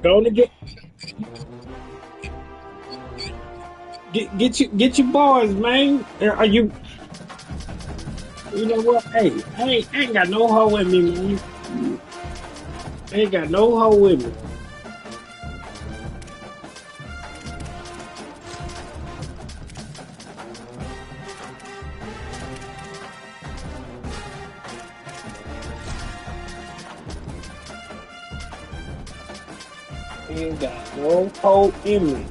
Go to get your boys, man. Are you? You know what? Hey, I ain't got no hoe with me, man. I ain't got no hoe with me. Ain't got no hoe in me.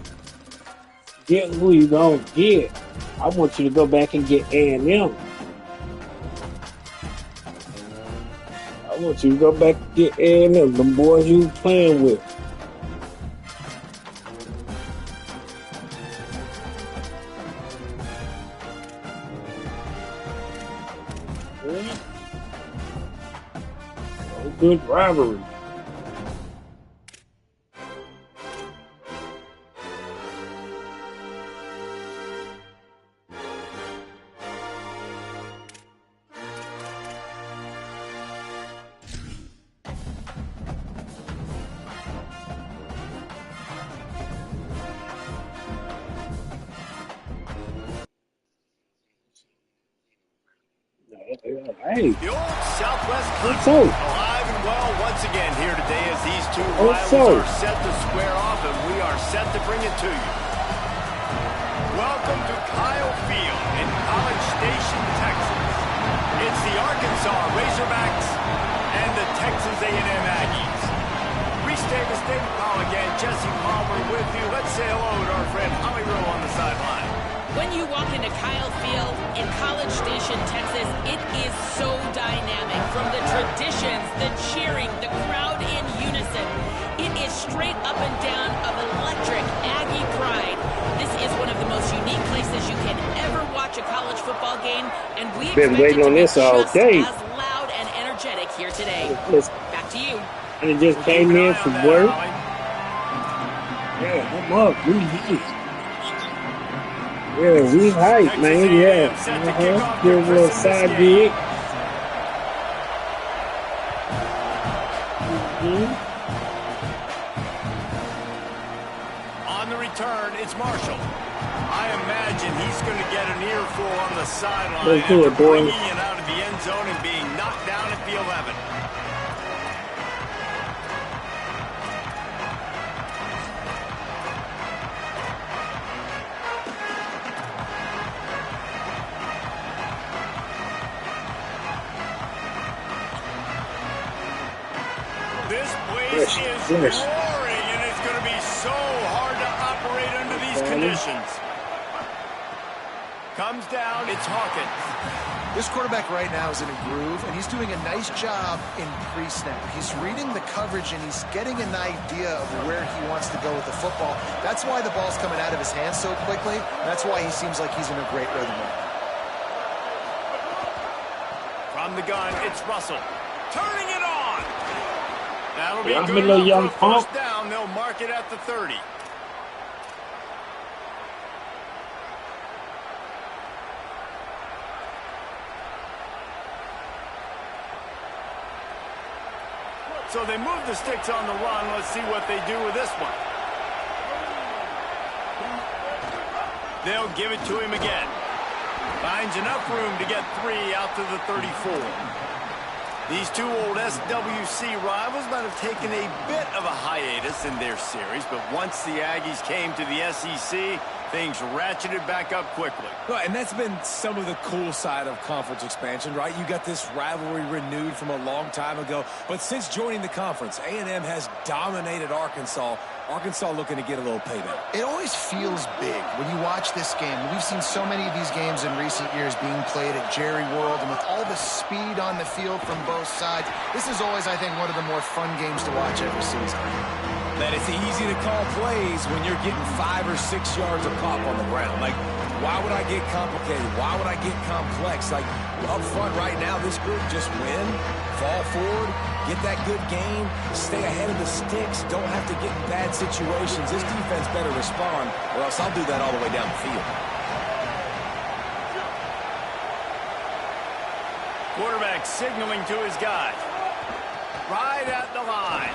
Get who you gonna get. I want you to go back and get A&M. I want you to go back and get A&M. Them boys you was playing with. Yeah. No good rivalry. Hey, The old Southwest also, conflict alive and well once again here today as these two rivals also, are set to square off, and we are set to bring it to you. Welcome to Kyle Field in College Station, Texas. It's the Arkansas Razorbacks and the Texas A&M Aggies. Reese Davis, David Pollock, and Jesse Palmer with you. Let's say hello to our friend Holly Rowe on the sideline. When you walk into Kyle Field in College Station, Texas, it is so dynamic. From the traditions, the cheering, the crowd in unison. It is straight up and down of electric Aggie pride. This is one of the most unique places you can ever watch a college football game, and we been expect waiting it to on be this all just day. as loud and energetic here today. Listen, Back to you. and it just We'll keep came an in eye on from that, work. Holly. Yeah, I'm up. We hype. Yeah, we hype, Texas man. A&M Yeah. set to kick off Give their a little Christmas side game. gig. Mhm. On the return, it's Marshall. I imagine he's going to get an earful on the sideline Let's do after it, boys. bringing it out of the end zone and being knocked down at the 11. This place is Finish. roaring, and it's going to be so hard to operate under these conditions. Comes down, it's Hawkins. This quarterback right now is in a groove, and he's doing a nice job in pre-snap. He's reading the coverage, and he's getting an idea of where he wants to go with the football. That's why the ball's coming out of his hands so quickly. That's why he seems like he's in a great rhythm. From the gun, it's Russell. Turning it on. That'll be I'm a good little enough young for a first punk. down. They'll mark it at the 30. So they move the sticks on the run. Let's see what they do with this one. They'll give it to him again. Finds enough room to get 3 out to the 34. These two old SWC rivals might have taken a bit of a hiatus in their series, but once the Aggies came to the SEC, things ratcheted back up quickly. Well, and that's been some of the cool side of conference expansion, right? You got this rivalry renewed from a long time ago, but since joining the conference, A&M has dominated Arkansas. Arkansas looking to get a little payback. It always feels big when you watch this game. We've seen so many of these games in recent years being played at Jerry World, and with all the speed on the field from both sides, this is always, I think, one of the more fun games to watch every season. That it's easy to call plays when you're getting 5 or 6 yards of pop on the ground. Like, why would I get complicated? Why would I get complex? Like, up front right now, this group just win, fall forward, get that good game, stay ahead of the sticks, don't have to get in bad situations. This defense better respond, or else I'll do that all the way down the field. Quarterback signaling to his guys. Right at the line.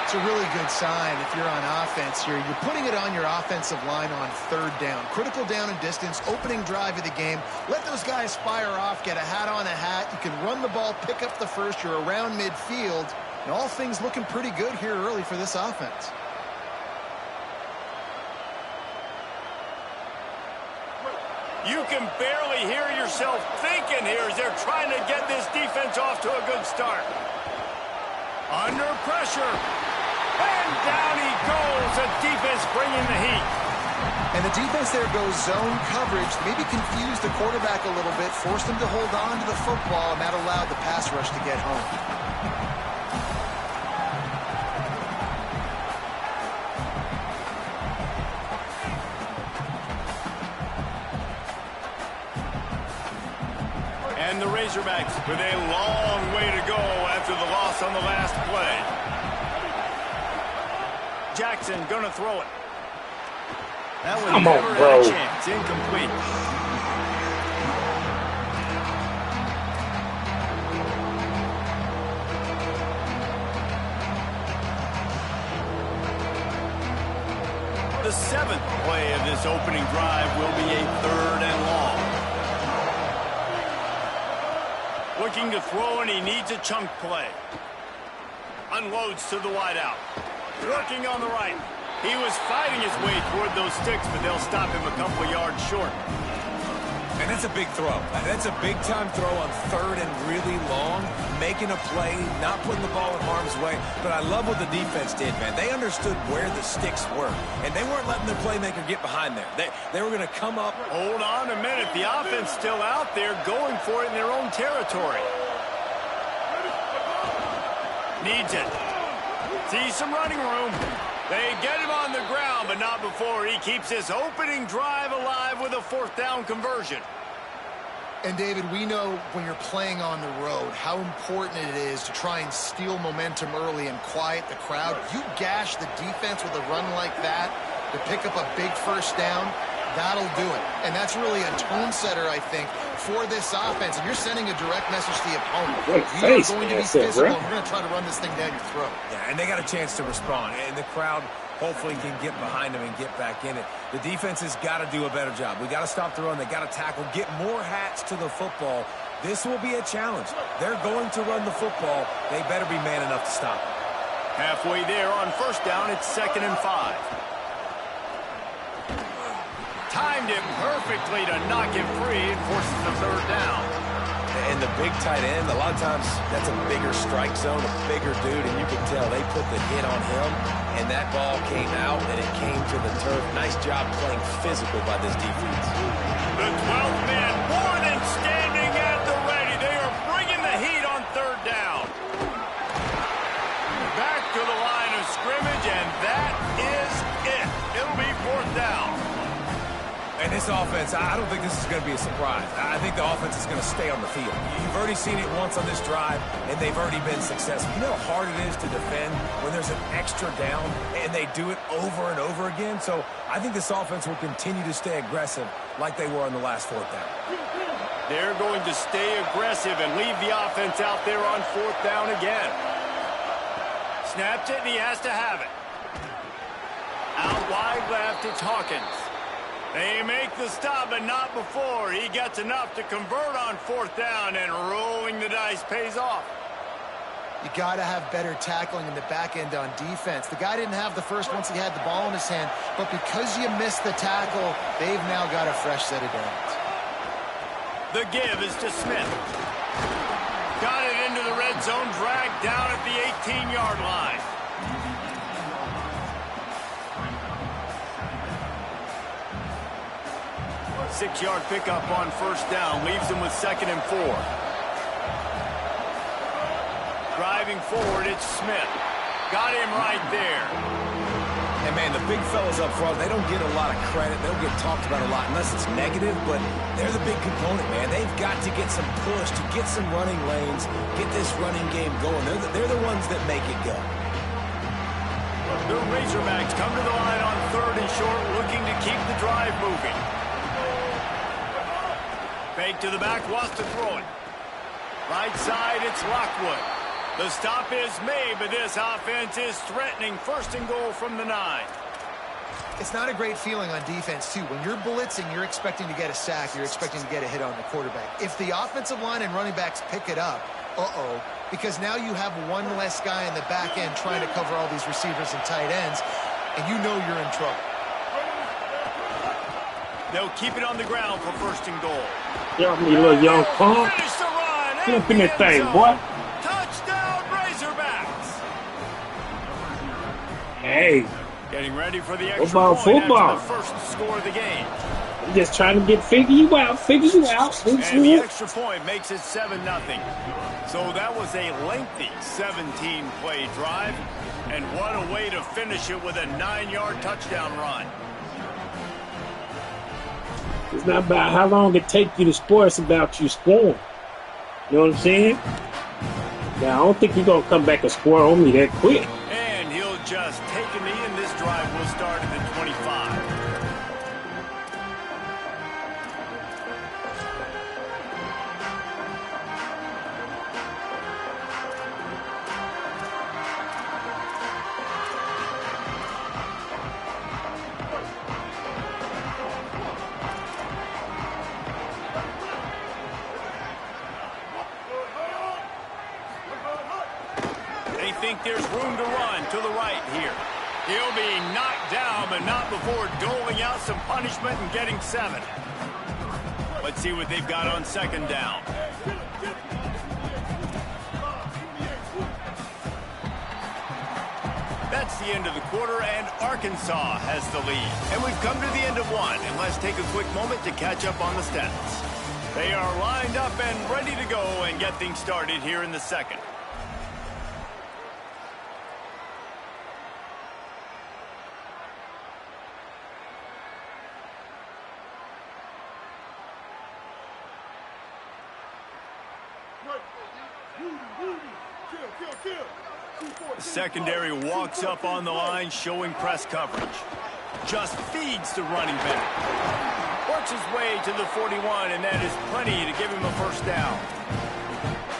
It's a really good sign if you're on offense here. You're putting it on your offensive line on third down. Critical down and distance, opening drive of the game. Let those guys fire off, get a hat on a hat. You can run the ball, pick up the first. You're around midfield. And all things looking pretty good here early for this offense. You can barely hear yourself thinking here as they're trying to get this defense off to a good start. Under pressure. And down he goes. The defense bringing the heat. And the defense there goes zone coverage. Maybe confused the quarterback a little bit. Forced him to hold on to the football, and that allowed the pass rush to get home. And the Razorbacks with a long way to go after the loss on the last play. Jackson going to throw it. That one never had a chance. Incomplete. The 7th play of this opening drive will be a 3rd and long. Looking to throw, and he needs a chunk play. Unloads to the wideout. Working on the right. He was fighting his way toward those sticks, but they'll stop him a couple yards short. And that's a big throw. That's a big-time throw on 3rd and really long, making a play, not putting the ball in harm's way. But I love what the defense did, man. They understood where the sticks were, and they weren't letting their playmaker get behind there. They were going to come up. Hold on a minute. The offense still out there going for it in their own territory. Needs it. Sees some running room. They get him on the ground, but not before he keeps this opening drive alive with a 4th down conversion. And, David, we know when you're playing on the road how important it is to try and steal momentum early and quiet the crowd. You gash the defense with a run like that to pick up a big 1st down, that'll do it. And that's really a tone setter, I think, for this offense. And you're sending a direct message to the opponent. We are going to be physical, and we're going to try to run this thing down your throat. Yeah, and they got a chance to respond. And the crowd hopefully can get behind them and get back in it. The defense has got to do a better job. We got to stop the run. They got to tackle, get more hats to the football. This will be a challenge. They're going to run the football. They better be man enough to stop it. Halfway there on 1st down, it's 2nd and 5. Timed it perfectly to knock him free and forces the 3rd down. And the big tight end, a lot of times that's a bigger strike zone, a bigger dude, and you can tell they put the hit on him, and that ball came out, and it came to the turf. Nice job playing physical by this defense. The 12th man more than standing at the ready. They are bringing the heat on 3rd down. Back to the line of scrimmage, and that is it. It'll be 4th down. And this offense, I don't think this is going to be a surprise. I think the offense is going to stay on the field. You've already seen it once on this drive, and they've already been successful. You know how hard it is to defend when there's an extra down, and they do it over and over again. So I think this offense will continue to stay aggressive like they were on the last 4th down. They're going to stay aggressive and leave the offense out there on 4th down again. Snaps it, and he has to have it. Out wide left, it's Hawkins. They make the stop, but not before. He gets enough to convert on 4th down, and rolling the dice pays off. You got to have better tackling in the back end on defense. The guy didn't have the first once he had the ball in his hand, but because you missed the tackle, they've now got a fresh set of downs. The give is to Smith. Got it into the red zone, dragged down at the 18-yard line. Six-yard pickup on 1st down. Leaves him with 2nd and 4. Driving forward, it's Smith. Got him right there. And, man, the big fellas up front, they don't get a lot of credit. They don't get talked about a lot unless it's negative, but they're the big component, man. They've got to get some push, to get some running lanes, get this running game going. They're the ones that make it go. The Razorbacks come to the line on 3rd and short, looking to keep the drive moving. Fake to the back, wants to throw it. Right side, it's Lockwood. The stop is made, but this offense is threatening first and goal from the 9. It's not a great feeling on defense, too. When you're blitzing, you're expecting to get a sack. You're expecting to get a hit on the quarterback. If the offensive line and running backs pick it up, because now you have one less guy in the back end trying to cover all these receivers and tight ends, and you know you're in trouble. They'll keep it on the ground for first and goal. Y'all me little young punk. Finish the run. Flip in that thing, boy. Touchdown, Razorbacks. Hey, Getting ready for the extra football. After the first score of the game. I'm just trying to figure you out. And the extra point makes it 7-0. So that was a lengthy 17-play drive. And what a way to finish it with a 9-yard touchdown run. It's not about how long it takes you to score. It's about you scoring. You know what I'm saying? Now, I don't think you're going to come back and score on me that quick. And he'll just take a knee, and this drive will start at the 25. Think there's room to run to the right here. He'll be knocked down, but not before doling out some punishment and getting 7. Let's see what they've got on second down. That's the end of the quarter, and Arkansas has the lead. And we've come to the end of one, and let's take a quick moment to catch up on the stats. They are lined up and ready to go and get things started here in the second. The secondary walks up on the line, showing press coverage. Just feeds the running back. Works his way to the 41, and that is plenty to give him a first down.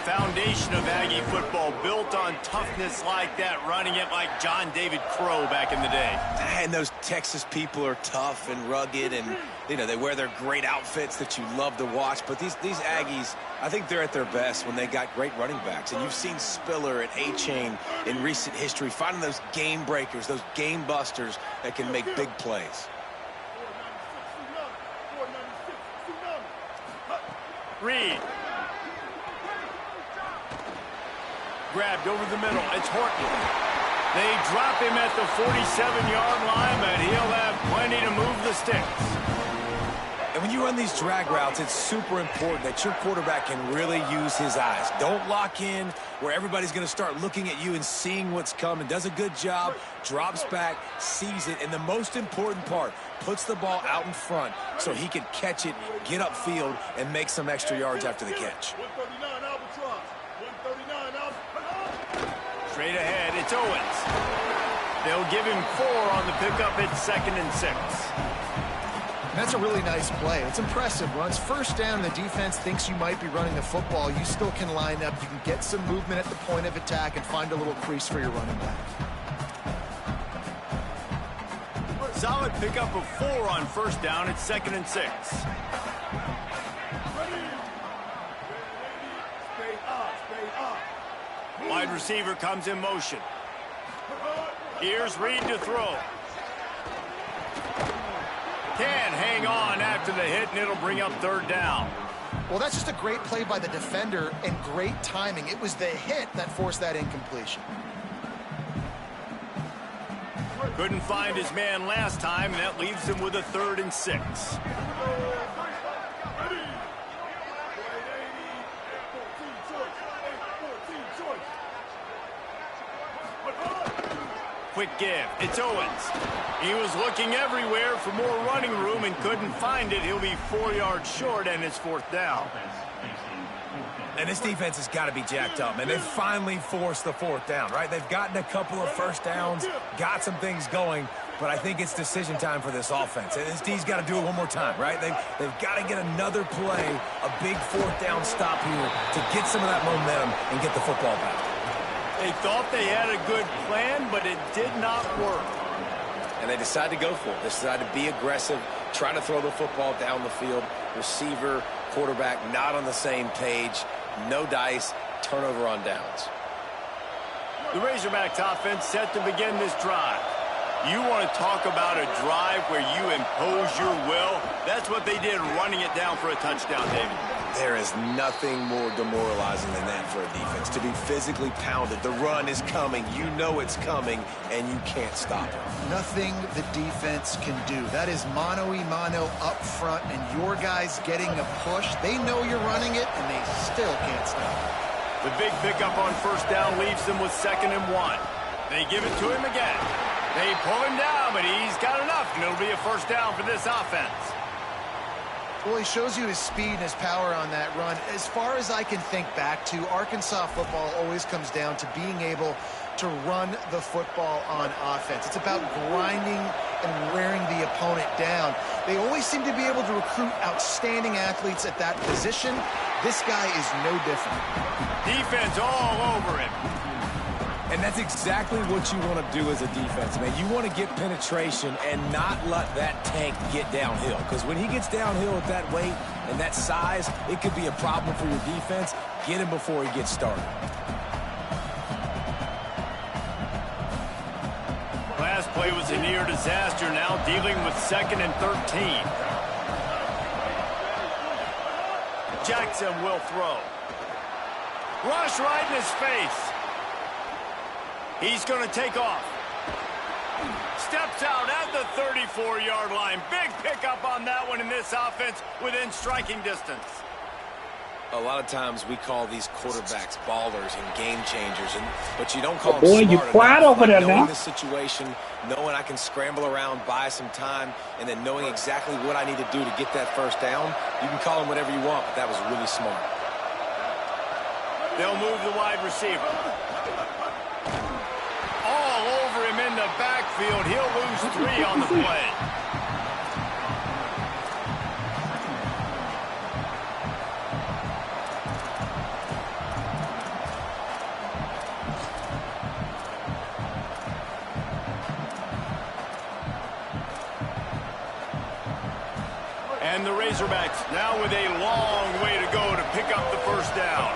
Foundation of Aggie football built on toughness like that, running it like John David Crow back in the day. And those Texas people are tough and rugged, and they wear their great outfits that you love to watch. But these Aggies, I think they're at their best when they got great running backs. And you've seen Spiller and A-Chain in recent history finding those game breakers, those game busters that can make big plays. Reed. Grabbed over the middle. It's Horton. They drop him at the 47-yard line, but he'll have plenty to move the sticks. And when you run these drag routes, it's super important that your quarterback can really use his eyes. Don't lock in where everybody's going to start looking at you and seeing what's coming. Does a good job, drops back, sees it, and the most important part, puts the ball out in front so he can catch it, get upfield, and make some extra yards after the catch. Straight ahead, it's Owens. They'll give him 4 on the pickup at 2nd and 6. That's a really nice play. It's impressive. Once first down, the defense thinks you might be running the football. You still can line up. You can get some movement at the point of attack and find a little crease for your running back. Solid pickup of 4 on first down at 2nd and 6. Wide receiver comes in motion. Here's Reed to throw. Can hang on after the hit, and it'll bring up 3rd down. Well, that's just a great play by the defender and great timing. It was the hit that forced that incompletion. Couldn't find his man last time, and that leaves him with a 3rd and 6. Quick give. It's Owens. He was looking everywhere for more running room and couldn't find it. He'll be 4 yards short, and it's 4th down. And this defense has got to be jacked up, man. They've finally forced the 4th down, right? They've gotten a couple of first downs, got some things going, but I think it's decision time for this offense. And this D's got to do it one more time, right? They've got to get another play, a big 4th down stop here to get some of that momentum and get the football back. They thought they had a good plan, but it did not work. And they decided to go for it. They decided to be aggressive, try to throw the football down the field. Receiver, quarterback, not on the same page. No dice, turnover on downs. The Razorbacks offense set to begin this drive. You want to talk about a drive where you impose your will? That's what they did, running it down for a touchdown, David. There is nothing more demoralizing than that for a defense. To be physically pounded, the run is coming, you know it's coming, and you can't stop it. Nothing the defense can do. That is mano-a-mano up front, and your guys getting a push. They know you're running it, and they still can't stop it. The big pickup on first down leaves them with 2nd and 1. They give it to him again. They pull him down, but he's got enough, and it'll be a first down for this offense. Well, he shows you his speed and his power on that run. As far as I can think back to, Arkansas football always comes down to being able to run the football on offense. It's about grinding and wearing the opponent down. They always seem to be able to recruit outstanding athletes at that position. This guy is no different. Defense all over him. And that's exactly what you want to do as a defense, man. You want to get penetration and not let that tank get downhill. Because when he gets downhill at that weight and that size, it could be a problem for your defense. Get him before he gets started. Last play was a near disaster, now dealing with 2nd and 13. Jackson will throw. Rush right in his face. He's going to take off. Steps out at the 34-yard line. Big pickup on that one in this offense within striking distance. A lot of times we call these quarterbacks ballers and game changers, but you don't call them Boy, smart you quiet enough. over there Knowing now. this situation, knowing I can scramble around, buy some time, and then knowing exactly what I need to do to get that first down, you can call them whatever you want, but that was really smart. They'll move the wide receiver. All over him in the backfield. He'll lose 3 on the play. And the Razorbacks now with a long way to go to pick up the first down.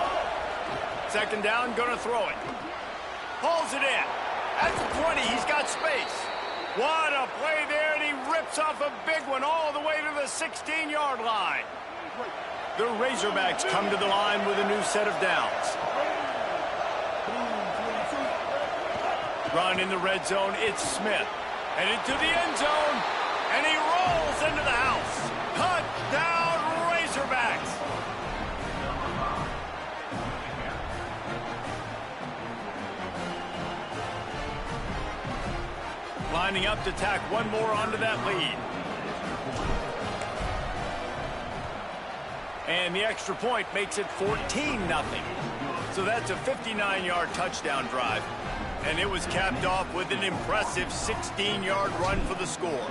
2nd down, gonna throw it. Pulls it in. At the 20, he's got space. What a play there, and he rips off a big one all the way to the 16-yard line. The Razorbacks come to the line with a new set of downs. Run in the red zone, it's Smith. Headed to the end zone, and he rolls into the house. Touchdown, Razorbacks! Lining up to tack one more onto that lead. And the extra point makes it 14-0. So that's a 59-yard touchdown drive. And it was capped off with an impressive 16-yard run for the score.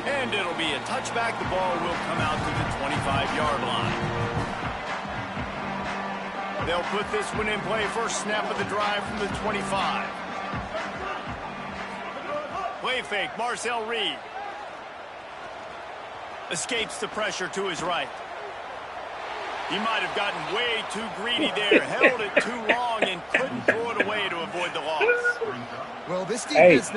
And it'll be a touchback. The ball will come out to the 25-yard line. They'll put this one in play. First snap of the drive from the 25. Play fake, Marcel Reed. Escapes the pressure to his right. He might have gotten way too greedy there, held it too long, and couldn't throw it away to avoid the loss. Well, this defense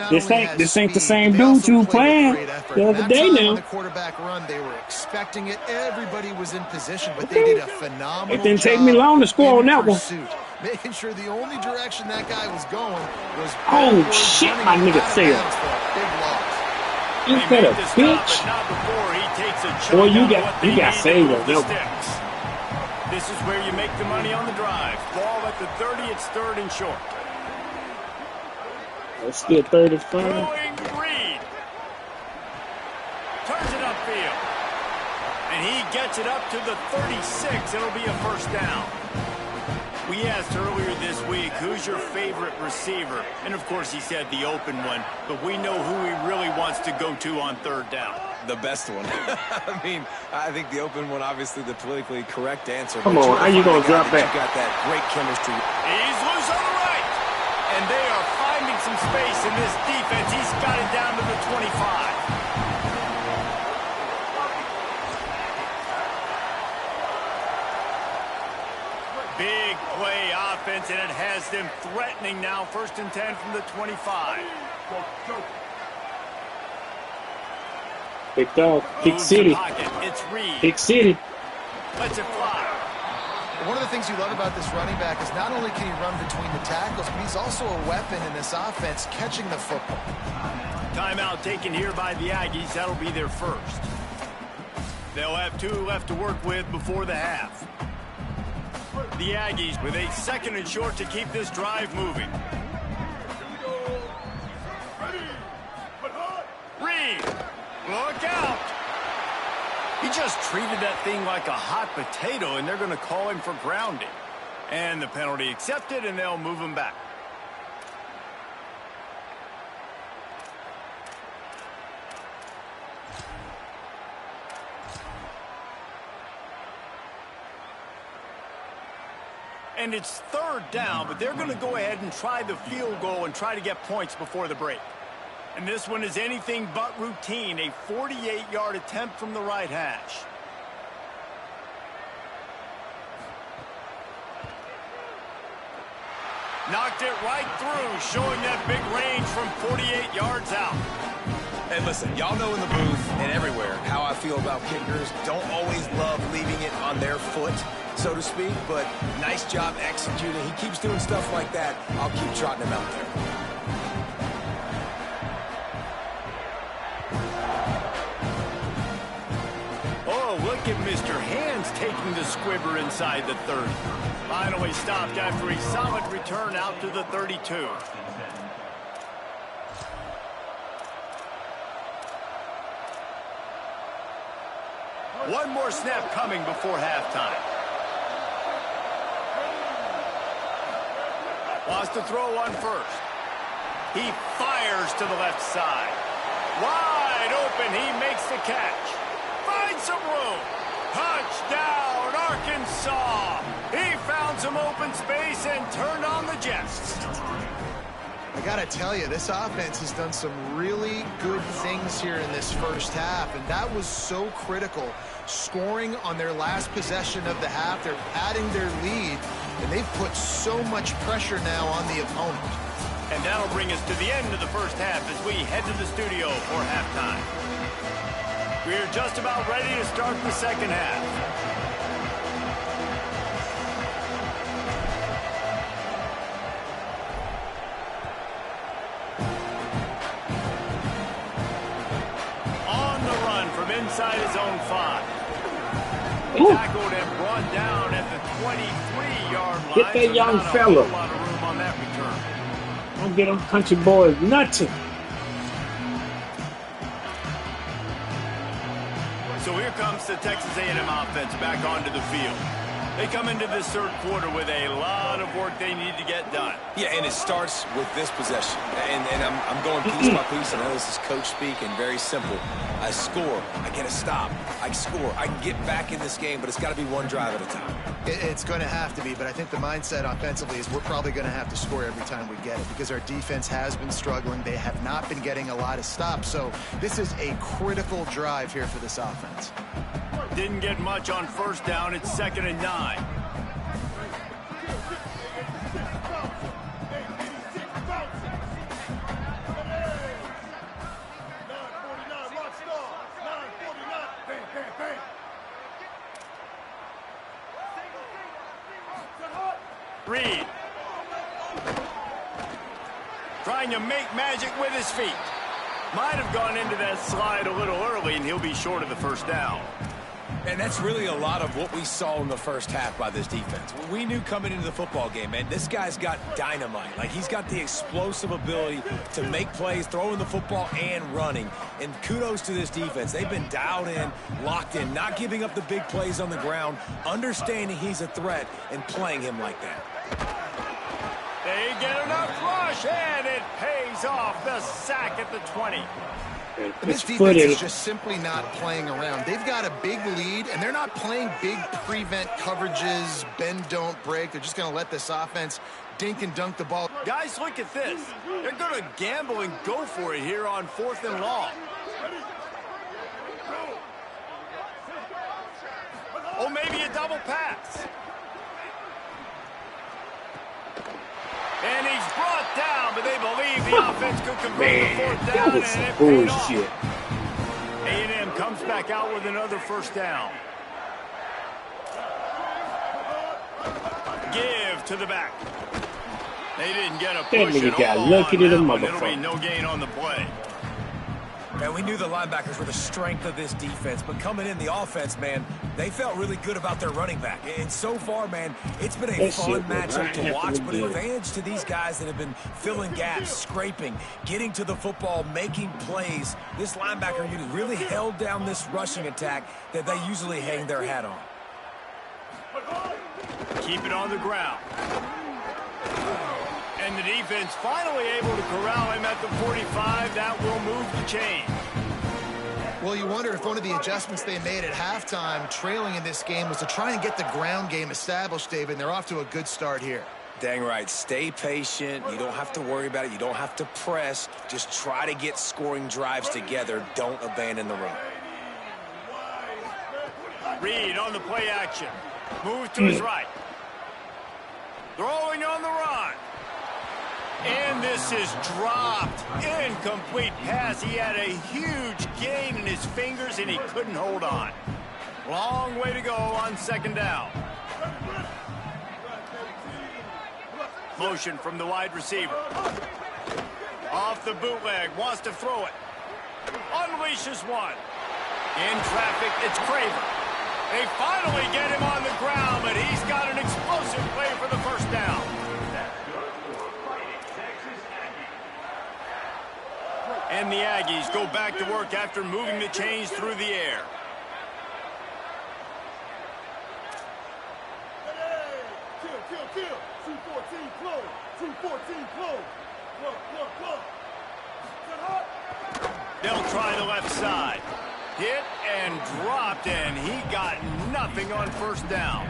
this ain't the same dude you playing the other day now. On the quarterback run, they were expecting it. Everybody was in position, but they did a phenomenal job. It didn't take me long to score on that one. Making sure the only direction that guy was going was Oh shit, my nigga said. Big loss. You They better made the stop, bitch. but not before he takes a chunk Boy, you out of got- what you they got need to saved move on the that one. sticks. This is where you make the money on the drive. Ball at the 30, it's 3rd and short. Let's get 35. Throwing Reed. Turns it upfield. And he gets it up to the 36. It'll be a first down. We asked earlier this week, who's your favorite receiver? And, of course, he said the open one. But we know who he really wants to go to on 3rd down. the best one. I mean, I think the open one, obviously the politically correct answer. Come on, how you gonna drop that? You got that great chemistry. He's loose on the right. And they are finding some space in this defense. He's got it down to the 25. Big play offense, and it has them threatening now. 1st and 10 from the 25. Big dog. Big city. It's Reed. Big city. Lets it fly. One of the things you love about this running back is not only can he run between the tackles, but he's also a weapon in this offense catching the football. Timeout taken here by the Aggies. That'll be their first. They'll have 2 left to work with before the half. The Aggies with a 2nd and short to keep this drive moving. Reed, look out. He just treated that thing like a hot potato, and they're going to call him for grounding. And the penalty accepted, and they'll move him back. And it's 3rd down, but they're going to go ahead and try the field goal and try to get points before the break. And this one is anything but routine, a 48-yard attempt from the right hash. Knocked it right through, showing that big range from 48 yards out. And listen, y'all know in the booth and everywhere how I feel about kickers. Don't always love leaving it on their foot, so to speak, but nice job executing. He keeps doing stuff like that. I'll keep trotting him out there. Oh, look at Mr. Hands taking the squibber inside the 30. Finally stopped after a solid return out to the 32. One more snap coming before halftime. Wants to throw one first. He fires to the left side. Wide open, he makes the catch. Finds some room. Touchdown, Arkansas. He found some open space and turned on the Jets. I got to tell you, this offense has done some really good things here in this first half, and that was so critical. Scoring on their last possession of the half, they're padding their lead, and they've put so much pressure now on the opponent. And that'll bring us to the end of the first half as we head to the studio for halftime. We're just about ready to start the second half. Inside his own 5. Tackled and brought down at the 23-yard line. Get that young fella. A lot of room on that return. Don't get them country boys nothing. So here comes the Texas A&M offense back onto the field. They come into this third quarter with a lot of work they need to get done. Yeah, and it starts with this possession. And I'm going piece by piece. I know this is coach speak and very simple. I score. I get a stop. I score. I can get back in this game, but it's got to be one drive at a time. It's going to have to be, but I think the mindset offensively is we're probably going to have to score every time we get it because our defense has been struggling. They have not been getting a lot of stops. So this is a critical drive here for this offense. Didn't get much on first down. It's 2nd and 9. Reed. Trying to make magic with his feet. Might have gone into that slide a little early, and he'll be short of the first down. And that's really a lot of what we saw in the first half by this defense. We knew coming into the football game, man, this guy's got dynamite. Like, he's got the explosive ability to make plays, throwing the football and running. And kudos to this defense. They've been dialed in, locked in, not giving up the big plays on the ground, understanding he's a threat, and playing him like that. They get enough rush, and it pays off. The sack at the 20. And And this put your foot defense in. is just simply not playing around. They've got a big lead, and they're not playing big prevent coverages, bend, don't break. They're just going to let this offense dink and dunk the ball. Guys, look at this. They're going to gamble and go for it here on 4th and long. Oh, maybe a double pass. And he's brought down, but they believe the offense could convert the fourth Man, down, that was and some it paid off. bullshit. A&M comes back out with another first down. Give to the back. They didn't get a push nigga at got all lucky on to the that one. It'll be motherfucker. no gain on the play. Man, we knew the linebackers were the strength of this defense, but coming in the offense, man, they felt really good about their running back. And so far, man, it's been a That fun shit was matchup right to after watch, the but game. advantage to these guys that have been filling gaps, scraping, getting to the football, making plays. This linebacker unit really held down this rushing attack that they usually hang their hat on. Keep it on the ground. And the defense finally able to corral him at the 45. That will move the chain. Well, you wonder if one of the adjustments they made at halftime, trailing in this game, was to try and get the ground game established, David, and they're off to a good start here. Dang right. Stay patient. You don't have to worry about it. You don't have to press. Just try to get scoring drives together. Don't abandon the run. Reed on the play action. Move to his right. Throwing on the run. And this is dropped. Incomplete pass. He had a huge gain in his fingers, and he couldn't hold on. Long way to go on 2nd down. Motion from the wide receiver. Off the bootleg. Wants to throw it. Unleashes one. In traffic, it's Craver. They finally get him on the ground, but he's got an explosive play for the first down. And the Aggies go back to work after moving the chains through the air. Kill. 214 close. 214 close. Look. They'll try the left side. Hit and dropped, and he got nothing on 1st down.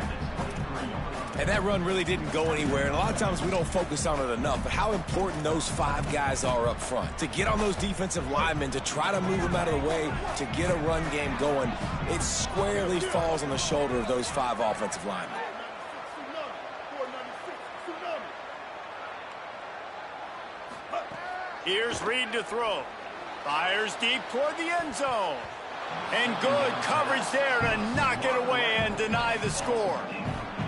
And that run really didn't go anywhere. And a lot of times we don't focus on it enough. But how important those 5 guys are up front. To get on those defensive linemen, to try to move them out of the way, to get a run game going, it squarely falls on the shoulder of those 5 offensive linemen. Here's Reed to throw. Fires deep toward the end zone. And good coverage there to knock it away and deny the score.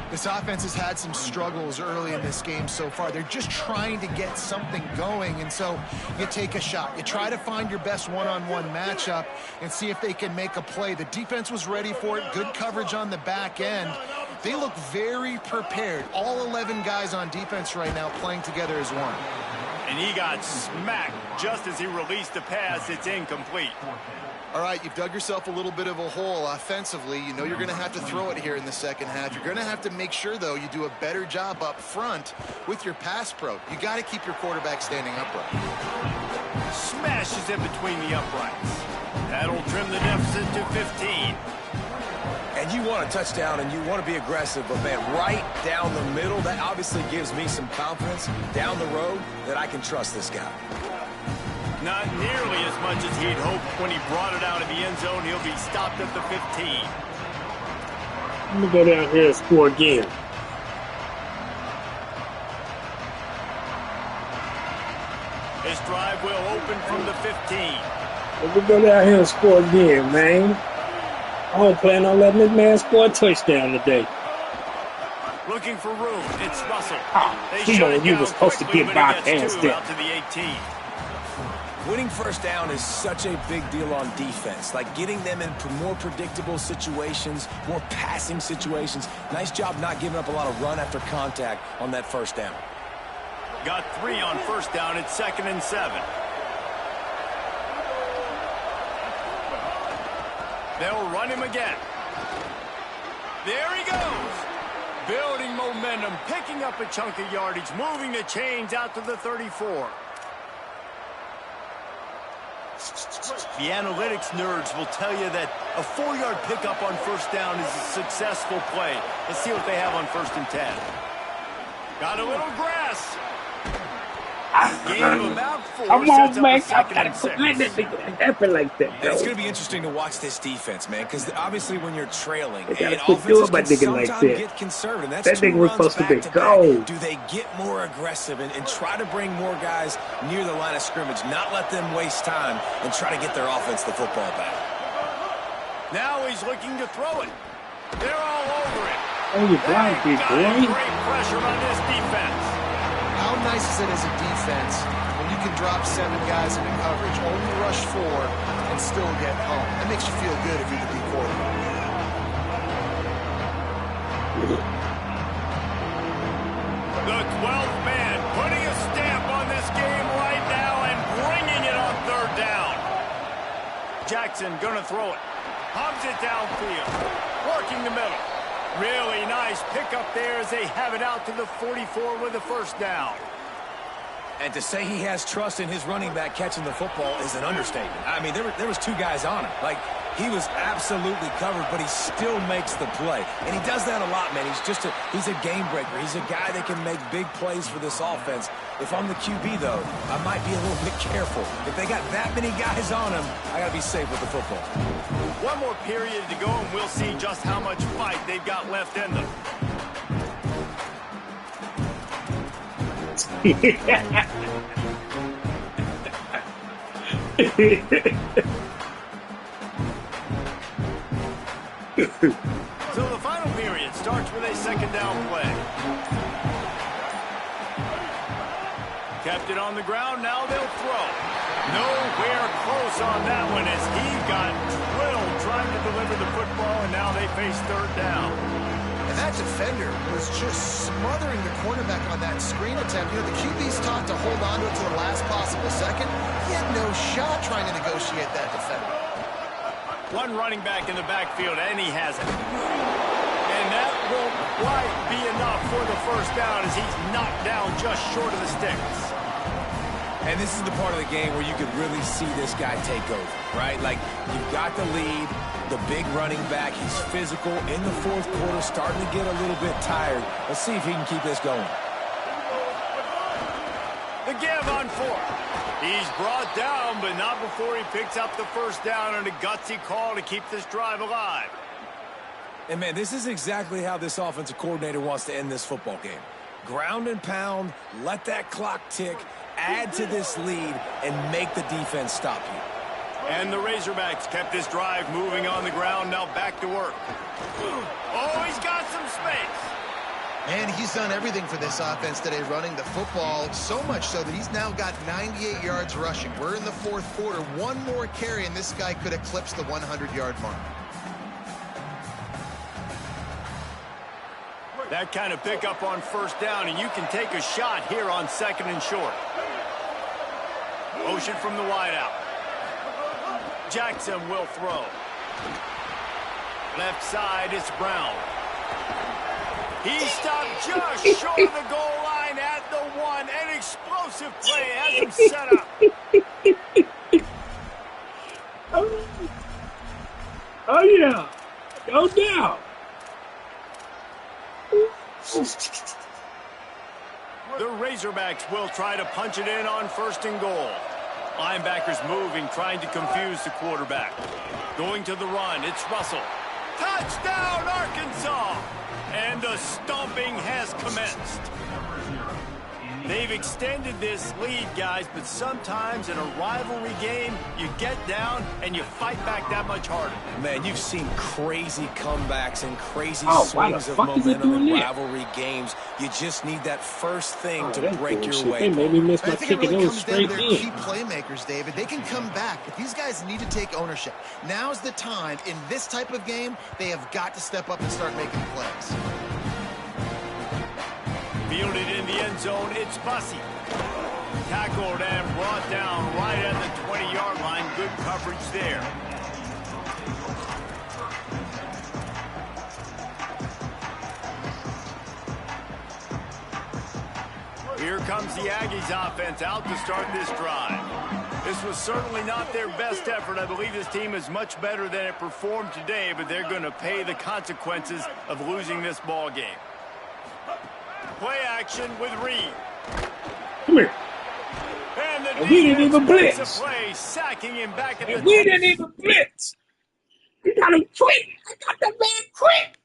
This offense has had some struggles early in this game so far. They're just trying to get something going, and so you take a shot. You try to find your best one-on-one matchup and see if they can make a play. The defense was ready for it. Good coverage on the back end. They look very prepared. All 11 guys on defense right now playing together as one. And he got smacked just as he released the pass. It's incomplete. All right, you've dug yourself a little bit of a hole offensively. You know you're going to have to throw it here in the second half. You're going to have to make sure, though, you do a better job up front with your pass pro. You got to keep your quarterback standing upright. Smashes it between the uprights. That'll trim the deficit to 15. And you want a touchdown and you want to be aggressive, but man, right down the middle, that obviously gives me some confidence down the road that I can trust this guy. Not nearly as much as he'd hoped when he brought it out of the end zone. He'll be stopped at the 15. Let me go down here and score again. This drive will open from the 15. Let me go down here and score again, man. I don't plan on letting this man score a touchdown today. Looking for room. It's Russell. They come shut on, it you down was supposed to quickly, get but he bypassed gets 2 there. out to the 18. Winning first down is such a big deal on defense. Like getting them in more predictable situations, more passing situations. Nice job not giving up a lot of run after contact on that first down. Got 3 on first down. It's 2nd and 7. They'll run him again. There he goes. Building momentum, picking up a chunk of yardage, moving the chains out to the 34. The analytics nerds will tell you that a 4-yard pickup on first down is a successful play. Let's see what they have on 1st and 10. Got a little grass. Gain of about 4. Come Sets on, up man. a I 2nd gotta and quit 6. letting that nigga happen like that, And it's bro. going to be interesting to watch this defense, man, because obviously when you're trailing, They gotta and quit offenses doing my can nigga like sometimes that. get conservative. That's That 2 nigga was runs supposed to be back to gold. back. Do they get more aggressive and try to bring more guys near the line of scrimmage, not let them waste time, and try to get their offense the football back? Now he's looking to throw it. They're all over it. Oh, you blind, They've big got boy. great pressure on this defense. How nice is it as a defense when you can drop 7 guys into coverage, only rush 4, and still get home? That makes you feel good if you're the D quarterback. The 12th man putting a stamp on this game right now and bringing it on 3rd down. Jackson gonna throw it. Pumps it downfield. Working the middle. Really nice pickup there as they have it out to the 44 with the 1st down. And to say he has trust in his running back catching the football is an understatement. I mean, there was 2 guys on him. Like, he was absolutely covered, but he still makes the play. And he does that a lot, man. He's a game breaker. He's a guy that can make big plays for this offense. If I'm the QB, though, I might be a little bit careful. If they got that many guys on him, I got to be safe with the football. One more period to go, and we'll see just how much fight they've got left in them. So the final period starts with a 2nd down play. Kept it on the ground, now they'll throw. Nowhere close on that one as he got drilled trying to deliver the football, and now they face 3rd down. And that defender was just smothering the cornerback on that screen attempt. You know, the QB's taught to hold on to it to the last possible second. He had no shot trying to negotiate that defender. One running back in the backfield, and he has it. And that won't quite be enough for the 1st down as he's knocked down just short of the sticks. And this is the part of the game where you could really see this guy take over, right? Like, you've got the lead, the big running back. He's physical in the 4th quarter, starting to get a little bit tired. Let's see if he can keep this going. The give on 4th. He's brought down, but not before he picks up the 1st down and a gutsy call to keep this drive alive. And, man, this is exactly how this offensive coordinator wants to end this football game. Ground and pound, let that clock tick, add to this lead, and make the defense stop you. And the Razorbacks kept this drive moving on the ground, now back to work. Oh, he's got some space. And he's done everything for this offense today, running the football, so much so that he's now got 98 yards rushing. We're in the 4th quarter. One more carry, and this guy could eclipse the 100-yard mark. That kind of pickup on 1st down, and you can take a shot here on 2nd and short. Motion from the wideout. Jackson will throw. Left side, it's Brown. He stopped just short of the goal line at the 1. An explosive play has him set up. Oh, yeah. No doubt. The Razorbacks will try to punch it in on 1st and goal. Linebackers moving, trying to confuse the quarterback. Going to the run, it's Russell. Touchdown, Arkansas! And the stomping has commenced. They've extended this lead, guys, but sometimes in a rivalry game, you get down and you fight back that much harder. Man, you've seen crazy comebacks and crazy Oh, why swings the of fuck is he momentum in doing that? rivalry games. You just need that first thing Oh, to that break your bullshit. way. They made me miss I my think it kick, and really it was comes down to straight their key in. playmakers, David. They can come back, but these guys need to take ownership. Now's the time. In this type of game, they have got to step up and start making plays. Fielded in the end zone, it's Bussey. Tackled and brought down right at the 20-yard line. Good coverage there. Here comes the Aggies offense out to start this drive. This was certainly not their best effort. I believe this team is much better than it performed today, but they're going to pay the consequences of losing this ball game. Play action with Reed. Come here. And the And we didn't even defense makes blitz. a play, sacking him back at And the we didn't even blitz. You got him quick. I got that man quick.